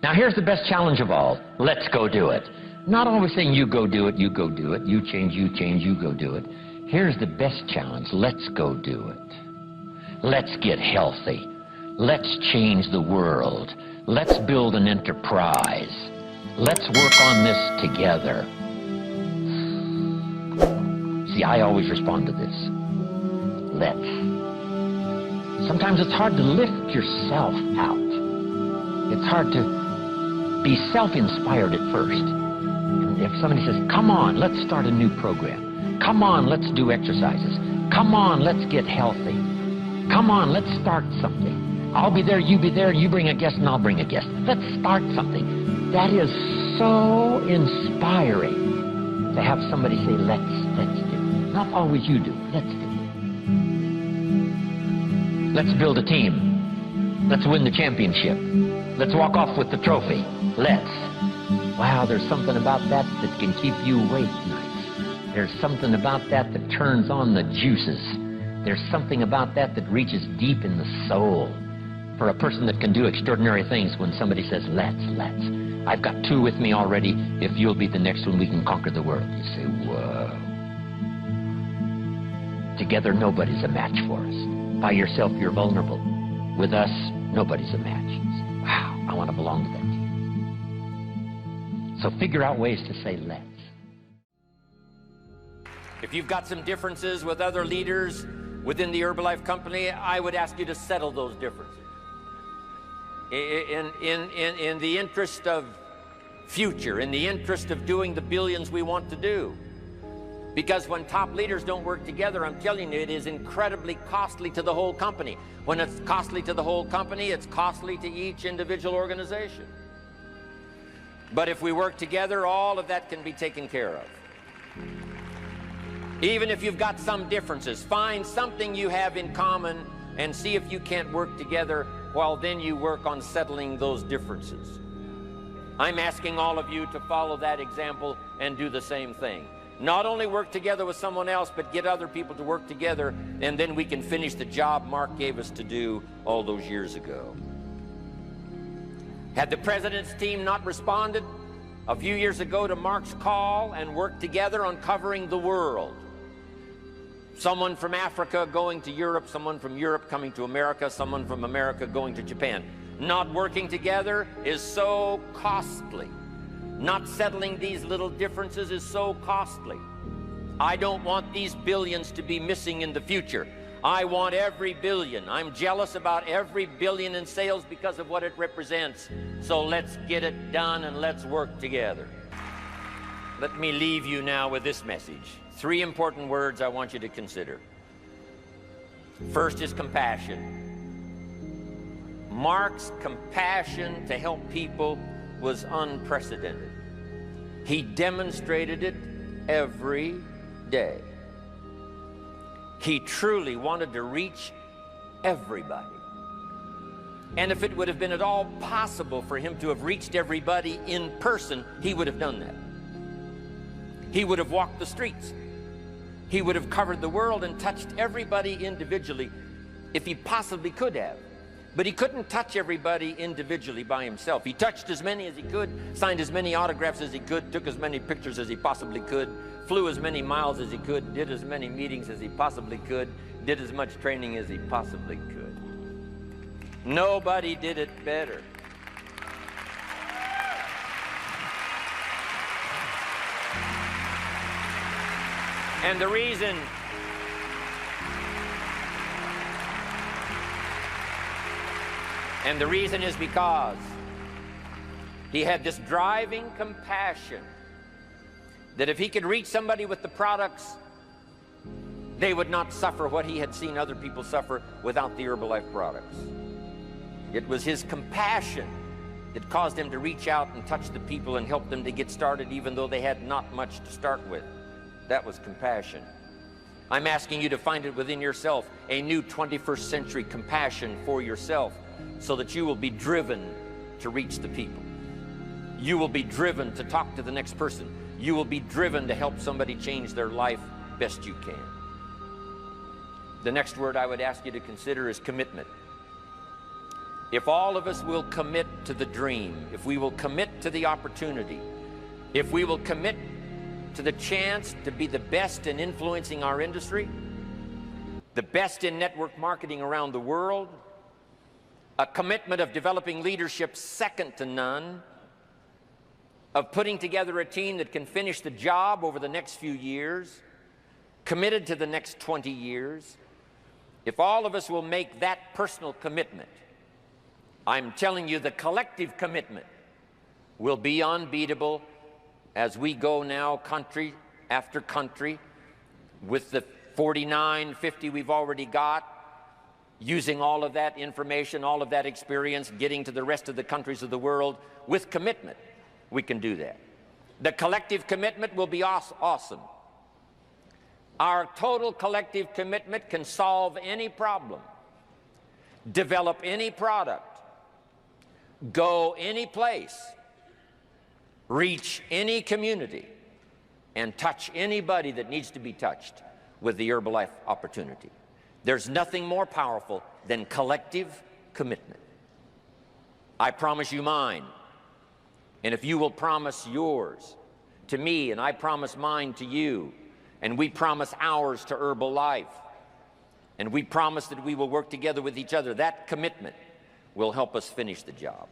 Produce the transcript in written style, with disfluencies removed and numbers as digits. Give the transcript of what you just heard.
Now here's the best challenge of all. Let's go do it. Not always saying you go do it, you go do it, you change, you go do it. Here's the best challenge. Let's go do it. Let's get healthy. Let's change the world. Let's build an enterprise. Let's work on this together. See, I always respond to this. Let's. Sometimes it's hard to lift yourself out. It's hard to be self-inspired at first. And if somebody says, come on, let's start a new program. Come on, let's do exercises. Come on, let's get healthy. Come on, let's start something. I'll be there, you be there, you bring a guest and I'll bring a guest. Let's start something. That is so inspiring to have somebody say, let's do. Not always you do, let's do. Let's build a team. Let's win the championship. Let's walk off with the trophy. Let's. Wow, there's something about that that can keep you awake nights. There's something about that that turns on the juices. There's something about that that reaches deep in the soul. For a person that can do extraordinary things when somebody says, let's. I've got two with me already. If you'll be the next one, we can conquer the world. You say, whoa. Together, nobody's a match for us. By yourself, you're vulnerable. With us, nobody's a match. You say, wow, I want to belong to that team. So figure out ways to say, let's. If you've got some differences with other leaders within the Herbalife company, I would ask you to settle those differences. In the interest of future, in the interest of doing the billions we want to do. Because when top leaders don't work together, I'm telling you, it is incredibly costly to the whole company. When it's costly to the whole company, it's costly to each individual organization. But if we work together, all of that can be taken care of. Even if you've got some differences, find something you have in common and see if you can't work together while then you work on settling those differences. I'm asking all of you to follow that example and do the same thing. Not only work together with someone else, but get other people to work together, and then we can finish the job Mark gave us to do all those years ago. Had the president's team not responded a few years ago to Mark's call and worked together on covering the world, someone from Africa going to Europe, someone from Europe coming to America, someone from America going to Japan. Not working together is so costly. Not settling these little differences is so costly. I don't want these billions to be missing in the future. I want every billion. I'm jealous about every billion in sales because of what it represents. So let's get it done and let's work together. Let me leave you now with this message. 3 important words I want you to consider. First is compassion. Mark's compassion to help people was unprecedented. He demonstrated it every day. He truly wanted to reach everybody. And if it would have been at all possible for him to have reached everybody in person, he would have done that. He would have walked the streets. He would have covered the world and touched everybody individually if he possibly could have. But he couldn't touch everybody individually by himself. He touched as many as he could, signed as many autographs as he could, took as many pictures as he possibly could, flew as many miles as he could, did as many meetings as he possibly could, did as much training as he possibly could. Nobody did it better. And the reason is because he had this driving compassion that if he could reach somebody with the products, they would not suffer what he had seen other people suffer without the Herbalife products. It was his compassion that caused him to reach out and touch the people and help them to get started even though they had not much to start with. That was compassion. I'm asking you to find it within yourself, a new 21st century compassion for yourself, so that you will be driven to reach the people. You will be driven to talk to the next person. You will be driven to help somebody change their life best you can. The next word I would ask you to consider is commitment. if all of us will commit to the dream, if we will commit to the opportunity, if we will commit to the chance to be the best in influencing our industry, the best in network marketing around the world, a commitment of developing leadership second to none, of putting together a team that can finish the job over the next few years, committed to the next 20 years, if all of us will make that personal commitment, I'm telling you the collective commitment will be unbeatable as we go now country after country with the 49, 50 we've already got, using all of that information, all of that experience, getting to the rest of the countries of the world with commitment. We can do that. The collective commitment will be awesome. Our total collective commitment can solve any problem, develop any product, go any place, reach any community, and touch anybody that needs to be touched with the Herbalife opportunity. There's nothing more powerful than collective commitment. I promise you mine, and if you will promise yours to me, and I promise mine to you, and we promise ours to Herbalife, and we promise that we will work together with each other, that commitment will help us finish the job.